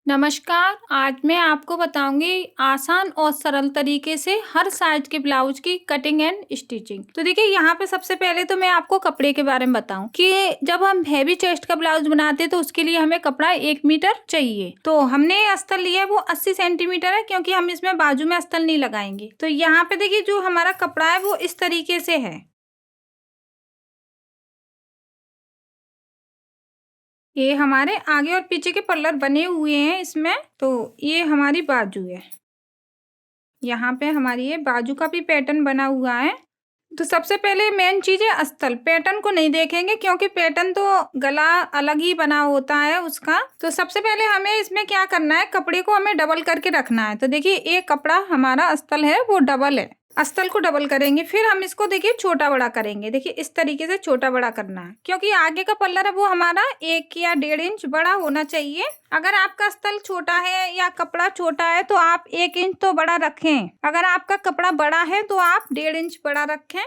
नमस्कार, आज मैं आपको बताऊंगी आसान और सरल तरीके से हर साइज के ब्लाउज की कटिंग एंड स्टिचिंग। तो देखिए यहाँ पे सबसे पहले तो मैं आपको कपड़े के बारे में बताऊं कि जब हम हैवी चेस्ट का ब्लाउज बनाते हैं तो उसके लिए हमें कपड़ा 1 मीटर चाहिए। तो हमने अस्तर लिया है वो 80 सेंटीमीटर है, क्योंकि हम इसमें बाजू में अस्तर नहीं लगाएंगे। तो यहाँ पे देखिए जो हमारा कपड़ा है वो इस तरीके से है। ये हमारे आगे और पीछे के पल्लर बने हुए हैं इसमें। तो ये हमारी बाजू है, यहाँ पे हमारी ये बाजू का भी पैटर्न बना हुआ है। तो सबसे पहले मेन चीज है अस्तर। पैटर्न को नहीं देखेंगे क्योंकि पैटर्न तो गला अलग ही बना होता है उसका। तो सबसे पहले हमें इसमें क्या करना है, कपड़े को हमें डबल करके रखना है। तो देखिए एक कपड़ा हमारा अस्तर है वो डबल है, अस्तर को डबल करेंगे। फिर हम इसको देखिए छोटा बड़ा करेंगे। देखिए इस तरीके से छोटा बड़ा करना है, क्योंकि आगे का पल्ला है वो हमारा 1 या 1.5 इंच बड़ा होना चाहिए। अगर आपका अस्तर छोटा है या कपड़ा छोटा है तो आप 1 इंच तो बड़ा रखें। अगर आपका कपड़ा बड़ा है तो आप 1.5 इंच बड़ा रखें।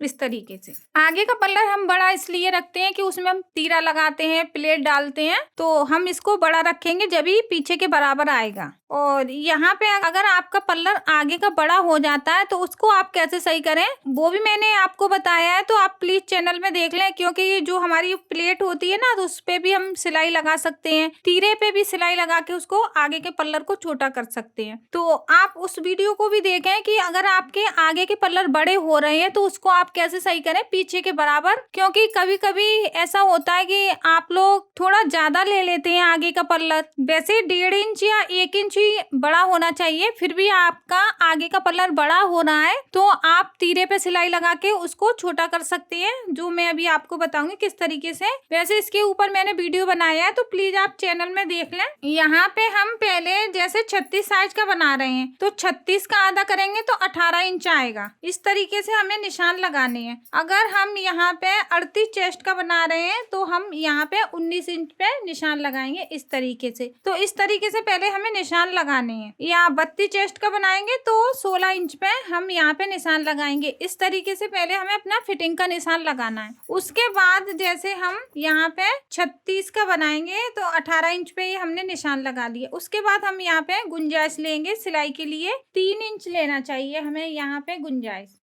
इस तरीके से आगे का पल्ला हम बड़ा इसलिए रखते हैं कि उसमें हम तीरा लगाते हैं, प्लेट डालते हैं, तो हम इसको बड़ा रखेंगे जब ही पीछे के बराबर आएगा। और यहाँ पे अगर आपका पल्ला आगे का बड़ा हो जाता है तो उसको आप कैसे सही करें वो भी मैंने आपको बताया है। तो आप प्लीज चैनल में देख लें, क्योंकि ये जो हमारी प्लेट होती है ना तो उस पे भी हम सिलाई लगा सकते हैं, तीरे पे भी सिलाई लगा के उसको आगे के पल्लर को छोटा कर सकते हैं। तो आप उस वीडियो को भी देखें कि अगर आपके आगे के पल्लर बड़े हो रहे हैं तो उसको आप कैसे सही करें पीछे के बराबर। क्योंकि कभी कभी ऐसा होता है कि आप लोग थोड़ा ज्यादा ले लेते हैं आगे का पल्लर। वैसे 1.5 इंच या 1 इंच ही बड़ा होना चाहिए, फिर भी आपका आगे का पल्लर बड़ा हो रहा है तो आप तीरे पे सिलाई लगा के उसको छोटा कर सकते हैं, जो मैं अभी आपको बताऊंगी किस तरीके से। वैसे इसके ऊपर मैंने वीडियो बनाया है तो प्लीज आप चैनल में देख लें। यहाँ पे हम पहले जैसे 36 साइज का बना रहे हैं तो 36 का आधा करेंगे तो 18 इंच आएगा। इस तरीके से हमें निशान लगाने हैं। अगर हम यहाँ पे 38 चेस्ट का बना रहे हैं तो हम यहाँ पे 19 इंच पे निशान लगाएंगे इस तरीके से। तो इस तरीके से पहले हमें निशान लगाने हैं। या 32 चेस्ट का बनाएंगे तो 16 इंच पे हम यहाँ पे निशान लगाएंगे। इस तरीके से पहले हमें अपना फिटिंग का निशान लगाना है। उसके बाद जैसे हम यहाँ पे 36 का बनाएंगे तो 18 इंच पे ही हमने निशान लगा लिया। उसके बाद हम यहाँ पे गुंजाइश लेंगे सिलाई के लिए, 3 इंच लेना चाहिए हमें यहाँ पे गुंजाइश।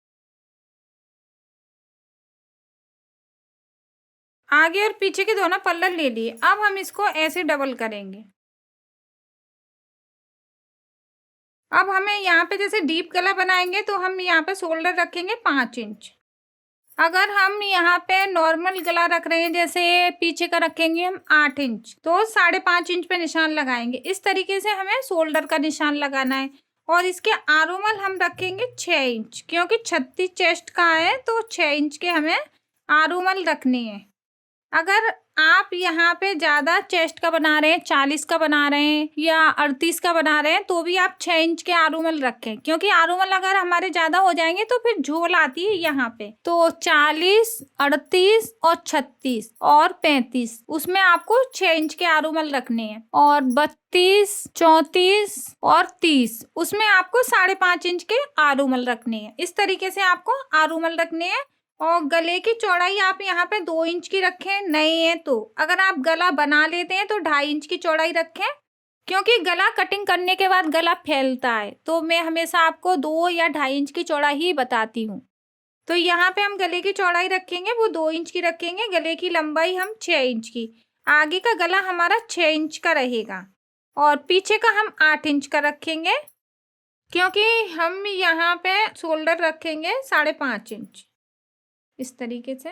आगे और पीछे के दोनों पल्लर ले लिए। अब हम इसको ऐसे डबल करेंगे। अब हमें यहाँ पे जैसे डीप गला बनाएंगे तो हम यहाँ पे शोल्डर रखेंगे 5 इंच। अगर हम यहाँ पे नॉर्मल गला रख रहे हैं जैसे पीछे का रखेंगे हम 8 इंच, तो 5.5 इंच पे निशान लगाएंगे। इस तरीके से हमें शोल्डर का निशान लगाना है। और इसके आरोमल हम रखेंगे 6 इंच, क्योंकि 36 चेस्ट का है तो 6 इंच के हमें आरोमल रखनी है। अगर आप यहाँ पे ज्यादा चेस्ट का बना रहे हैं, 40 का बना रहे हैं या 38 का बना रहे हैं तो भी आप 6 इंच के आरूमल रखें, क्योंकि आरूमल अगर हमारे ज्यादा हो जाएंगे तो फिर झोल आती है यहाँ पे। तो 40, 38 और 36 और 35 उसमें आपको 6 इंच के आरूमल रखने हैं। और 32, 34 और 30 उसमें आपको 5.5 इंच के आरूमल रखने हैं। इस तरीके से आपको आरूमल रखने हैं। और गले की चौड़ाई आप यहाँ पे 2 इंच की रखें, नहीं है तो अगर आप गला बना लेते हैं तो 2.5 इंच की चौड़ाई रखें, क्योंकि गला कटिंग करने के बाद गला फैलता है। तो मैं हमेशा आपको 2 या 2.5 इंच की चौड़ाई ही बताती हूँ। तो यहाँ पे हम गले की चौड़ाई रखेंगे वो 2 इंच की रखेंगे, गले की लंबाई हम 6 इंच की। आगे का गला हमारा 6 इंच का रहेगा और पीछे का हम 8 इंच का रखेंगे, क्योंकि हम यहाँ पे शोल्डर रखेंगे 5.5 इंच। इस तरीके से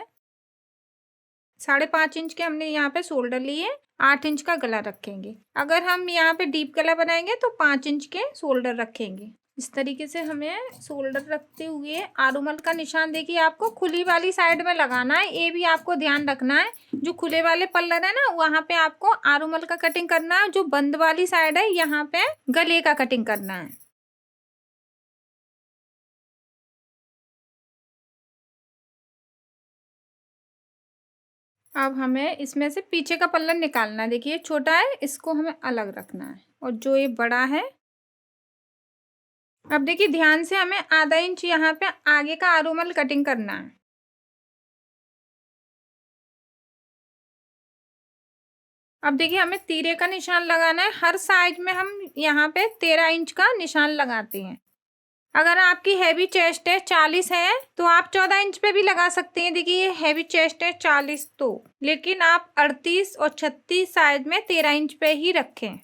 5.5 इंच के हमने यहाँ पे शोल्डर लिए, 8 इंच का गला रखेंगे। अगर हम यहाँ पे डीप गला बनाएंगे तो 5 इंच के शोल्डर रखेंगे। इस तरीके से हमें शोल्डर रखते हुए आरूमल का निशान देखिए आपको खुली वाली साइड में लगाना है। ये भी आपको ध्यान रखना है, जो खुले वाले पल्लर है ना वहाँ पे आपको आरूमल का कटिंग करना है, जो बंद वाली साइड है यहाँ पे गले का कटिंग करना है। अब हमें इसमें से पीछे का पल्ला निकालना है। देखिए छोटा है, इसको हमें अलग रखना है, और जो ये बड़ा है, अब देखिए ध्यान से हमें आधा इंच यहाँ पे आगे का आरूमल कटिंग करना है। अब देखिए हमें तीरे का निशान लगाना है। हर साइड में हम यहाँ पे 13 इंच का निशान लगाते हैं। अगर आपकी हैवी चेस्ट है 40 है तो आप 14 इंच पे भी लगा सकते हैं। देखिए ये हैवी चेस्ट है 40 तो, लेकिन आप 38 और 36 साइड में 13 इंच पे ही रखें।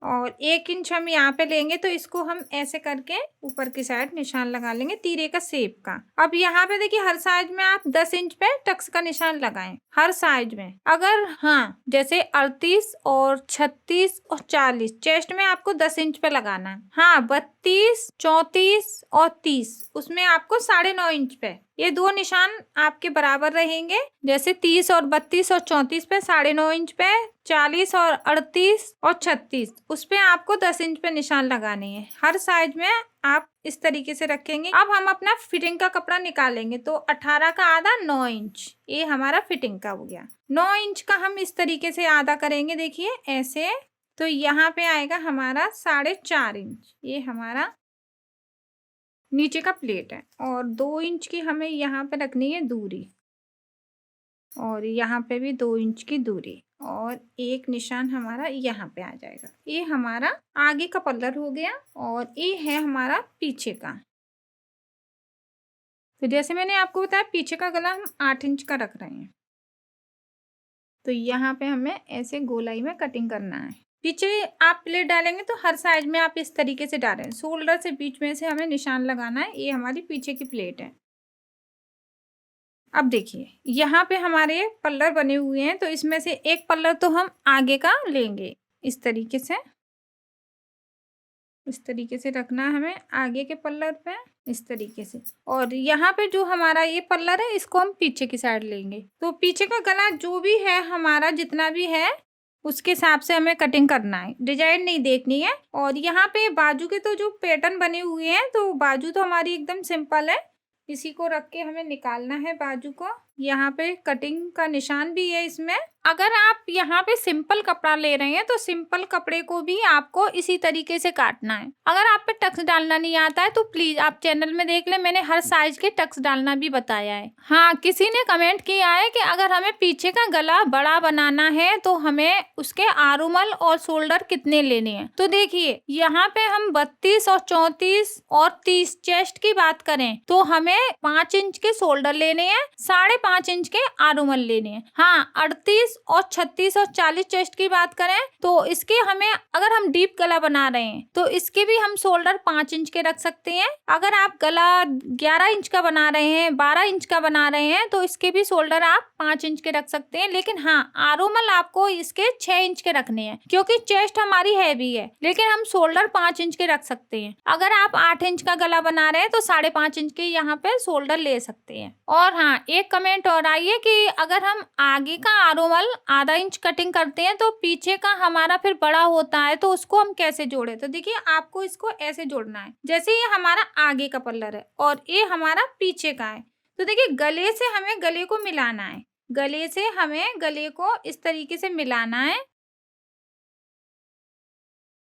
और 1 इंच हम यहाँ पे लेंगे तो इसको हम ऐसे करके ऊपर की साइड निशान लगा लेंगे तीरे का शेप का। अब यहाँ पे देखिए हर साइड में आप 10 इंच पे टक्स का निशान लगाएं हर साइड में। अगर हाँ जैसे 38 और 36 और 40 चेस्ट में आपको 10 इंच पे लगाना है। हाँ 32, 34 और 30 उसमें आपको 9.5 इंच पे, ये दो निशान आपके बराबर रहेंगे। जैसे 30 और 32 और 34 पे 9.5 इंच पे, 40 और 38 और 36 उस पे आपको 10 इंच पे निशान लगाने हैं। हर साइड में आप इस तरीके से रखेंगे। अब हम अपना फिटिंग का कपड़ा निकालेंगे तो 18 का आधा 9 इंच, ये हमारा फिटिंग का हो गया। 9 इंच का हम इस तरीके से आधा करेंगे, देखिए ऐसे। तो यहाँ पे आएगा हमारा 4.5 इंच, ये हमारा नीचे का प्लेट है। और 2 इंच की हमें यहाँ पे रखनी है दूरी, और यहाँ पे भी 2 इंच की दूरी, और एक निशान हमारा यहाँ पे आ जाएगा। ये हमारा आगे का पल्लर हो गया और ये है हमारा पीछे का। तो जैसे मैंने आपको बताया पीछे का गला हम 8 इंच का रख रहे हैं। तो यहाँ पे हमें ऐसे गोलाई में कटिंग करना है। पीछे आप प्लेट डालेंगे तो हर साइड में आप इस तरीके से डालें, शोल्डर से बीच में से हमें निशान लगाना है। ये हमारी पीछे की प्लेट है। अब देखिए यहाँ पे हमारे पल्लर बने हुए हैं, तो इसमें से एक पल्लर तो हम आगे का लेंगे। इस तरीके से रखना है हमें आगे के पल्लर पे, इस तरीके से। और यहाँ पे जो हमारा ये पल्लर है इसको हम पीछे की साइड लेंगे। तो पीछे का गला जो भी है हमारा, जितना भी है उसके हिसाब से हमें कटिंग करना है, डिजाइन नहीं देखनी है। और यहाँ पे बाजू के तो जो पैटर्न बने हुए हैं, तो बाजू तो हमारी एकदम सिंपल है, इसी को रख के हमें निकालना है बाजू को। यहाँ पे कटिंग का निशान भी है इसमें। अगर आप यहाँ पे सिंपल कपड़ा ले रहे हैं तो सिंपल कपड़े को भी आपको इसी तरीके से काटना है। अगर आप पे टक्स डालना नहीं आता है तो प्लीज आप चैनल में देख ले, मैंने हर साइज के टक्स डालना भी बताया है। हाँ किसी ने कमेंट किया है कि अगर हमें पीछे का गला बड़ा बनाना है तो हमें उसके आरुमल और शोल्डर कितने लेने हैं। तो देखिए यहाँ पे हम 32 और 34 और 30 चेस्ट की बात करें तो हमें 5 इंच के शोल्डर लेने हैं, 5.5 इंच के आरुमल लेने हैं। हाँ 38 और 36 और 40 चेस्ट की बात करें तो इसके हमें, अगर हम डीप गला बना रहे हैं तो इसके भी हम शोल्डर 5 इंच के रख सकते हैं। अगर आप गला 11 इंच का बना रहे हैं, 12 इंच का बना रहे हैं तो इसके भी शोल्डर आप 5 इंच के रख सकते हैं। लेकिन हाँ आरुमल आपको इसके 6 इंच के रखने हैं, क्योंकि चेस्ट हमारी हैवी है, लेकिन हम शोल्डर 5 इंच के रख सकते हैं। अगर आप 8 इंच का गला बना रहे हैं तो 5.5 इंच के यहाँ पे शोल्डर ले सकते हैं। और हाँ एक कमेंट और आई है कि अगर हम आगे का आरुमल आधा इंच कटिंग करते हैं तो पीछे का हमारा फिर बड़ा होता है, तो उसको हम कैसे जोड़े। तो देखिए आपको इसको ऐसे जोड़ना है, जैसे ये हमारा आगे का पल्लर है और ये हमारा पीछे का है। तो देखिए गले से हमें गले को मिलाना है, गले से हमें गले को इस तरीके से मिलाना है।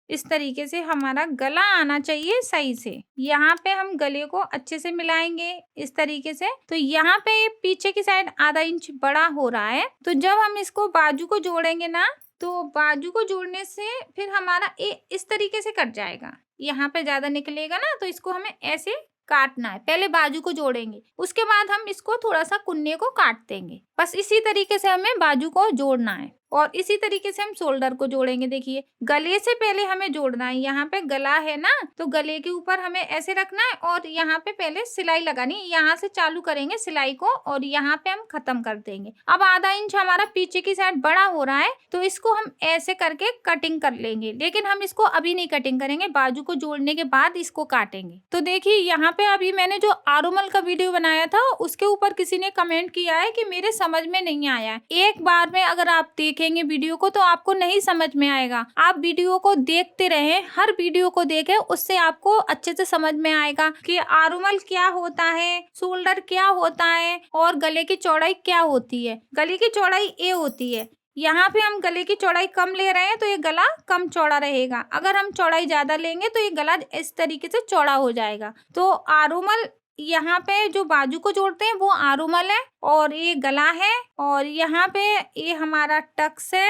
इस तरीके से हमारा गला आना चाहिए सही से। यहाँ पे हम गले को अच्छे से मिलाएंगे इस तरीके से। तो यहाँ पे पीछे की साइड आधा इंच बड़ा हो रहा है, तो जब हम इसको बाजू को जोड़ेंगे ना, तो बाजू को जोड़ने से फिर हमारा इस तरीके से कट जाएगा। यहाँ पे ज्यादा निकलेगा ना, तो इसको हमें ऐसे काटना है। पहले बाजू को जोड़ेंगे, उसके बाद हम इसको थोड़ा सा कुन्ने को काट देंगे। बस इसी तरीके से हमें बाजू को जोड़ना है और इसी तरीके से हम शोल्डर को जोड़ेंगे। देखिए गले से पहले हमें जोड़ना है। यहाँ पे गला है ना, तो गले के ऊपर हमें ऐसे रखना है और यहाँ पे पहले सिलाई लगानी है। यहाँ से चालू करेंगे सिलाई को और यहाँ पे हम खत्म कर देंगे। अब आधा इंच हमारा पीछे की साइड बड़ा हो रहा है, तो इसको हम ऐसे करके कटिंग कर लेंगे। लेकिन हम इसको अभी नहीं कटिंग करेंगे, बाजू को जोड़ने के बाद इसको काटेंगे। तो देखिए यहाँ पे अभी मैंने जो आरुमल का वीडियो बनाया था उसके ऊपर किसी ने कमेंट किया है कि मेरे समझ में नहीं आया। एक बार में अगर आप देखेंगे वीडियो को तो आपको नहीं समझ में आएगा। आप वीडियो को देखते रहें, हर वीडियो को देखें, उससे आपको अच्छे से समझ में आएगा कि आरुमल क्या होता है, शोल्डर क्या होता है और गले की चौड़ाई क्या होती है। गले की चौड़ाई ये होती है। यहाँ पे हम गले की चौड़ाई कम ले रहे हैं तो ये गला कम चौड़ा रहेगा। अगर हम चौड़ाई ज्यादा लेंगे तो ये गला इस तरीके से चौड़ा हो जाएगा। तो आरुमल यहाँ पे जो बाजू को जोड़ते हैं वो आरुमल है और ये गला है और यहाँ पे ये हमारा टक्स है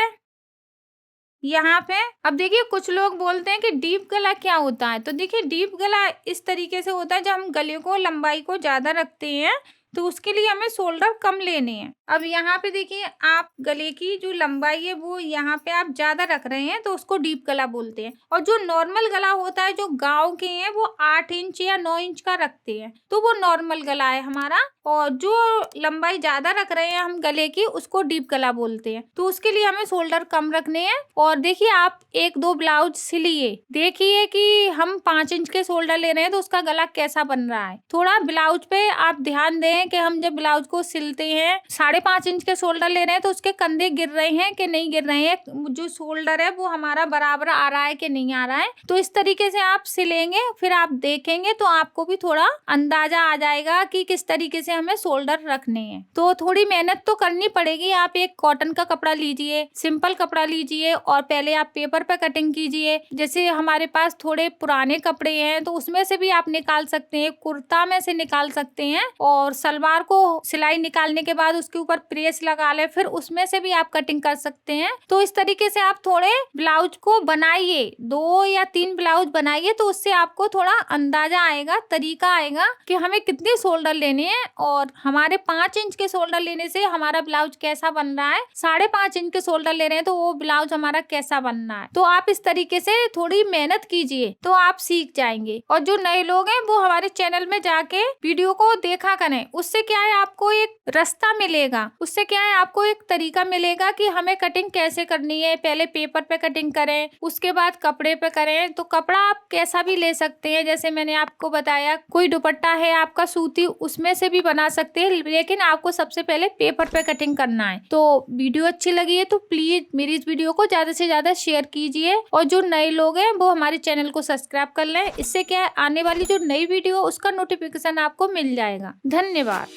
यहाँ पे अब देखिए कुछ लोग बोलते हैं कि डीप गला क्या होता है। तो देखिए डीप गला इस तरीके से होता है जब हम गले को लंबाई को ज्यादा रखते हैं तो उसके लिए हमें शोल्डर कम लेने हैं। अब यहाँ पे देखिए आप गले की जो लंबाई है वो यहाँ पे आप ज्यादा रख रहे हैं तो उसको डीप गला बोलते हैं। और जो नॉर्मल गला होता है जो गांव के हैं वो 8 इंच या 9 इंच का रखते हैं तो वो नॉर्मल गला है हमारा। और जो लंबाई ज्यादा रख रहे हैं हम गले की उसको डीप गला बोलते हैं। तो उसके लिए हमें शोल्डर कम रखने हैं। और देखिए आप 1-2 ब्लाउज सिलिए, देखिए कि हम 5 इंच के शोल्डर ले रहे हैं तो उसका गला कैसा बन रहा है। थोड़ा ब्लाउज पे आप ध्यान दें कि हम जब ब्लाउज को सिलते हैं 5.5 इंच के शोल्डर ले रहे हैं तो उसके कंधे गिर रहे हैं कि नहीं गिर रहे हैं, जो शोल्डर है वो हमारा बराबर आ रहा है कि नहीं आ रहा है। तो इस तरीके से आप सिलेंगे फिर आप देखेंगे तो आपको भी थोड़ा अंदाजा आ जाएगा कि किस तरीके से हमें शोल्डर रखने हैं। तो थोड़ी मेहनत तो करनी पड़ेगी। आप एक कॉटन का कपड़ा लीजिए, सिंपल कपड़ा लीजिए और पहले आप पेपर पे कटिंग कीजिए। जैसे हमारे पास थोड़े पुराने कपड़े हैं तो उसमें से भी आप निकाल सकते हैं, कुर्ता में से निकाल सकते हैं और सलवार को सिलाई निकालने के बाद उसके ऊपर प्रेस लगा ले फिर उसमें से भी आप कटिंग कर सकते हैं। तो इस तरीके से आप थोड़े ब्लाउज को बनाइए, 2 या 3 ब्लाउज बनाइए तो उससे आपको थोड़ा अंदाजा आएगा, तरीका आएगा कि हमें कितने शोल्डर लेने हैं। और हमारे 5 इंच के शोल्डर लेने से हमारा ब्लाउज कैसा बन रहा है, 5.5 इंच के शोल्डर ले रहे हैं तो वो ब्लाउज हमारा कैसा बनना है। तो आप इस तरीके से थोड़ी मेहनत कीजिए तो आप सीख जाएंगे। और जो नए लोग हैं वो हमारे चैनल में जाके वीडियो को देखा करें, उससे क्या है आपको एक रास्ता मिलेगा, उससे क्या है आपको एक तरीका मिलेगा कि हमें कटिंग कैसे करनी है। पहले पेपर पे कटिंग करें, उसके बाद कपड़े पे करें। तो कपड़ा आप कैसा भी ले सकते हैं, जैसे मैंने आपको बताया कोई दुपट्टा है आपका सूती उसमें से भी बना सकते हैं, लेकिन आपको सबसे पहले पेपर पे कटिंग करना है। तो वीडियो अच्छी लगी है तो प्लीज मेरी इस वीडियो को ज्यादा से ज्यादा शेयर कीजिए और जो नए लोग हैं वो हमारे चैनल को सब्सक्राइब कर लें। इससे क्या है आने वाली जो नई वीडियो उसका नोटिफिकेशन आपको मिल जाएगा। धन्यवाद।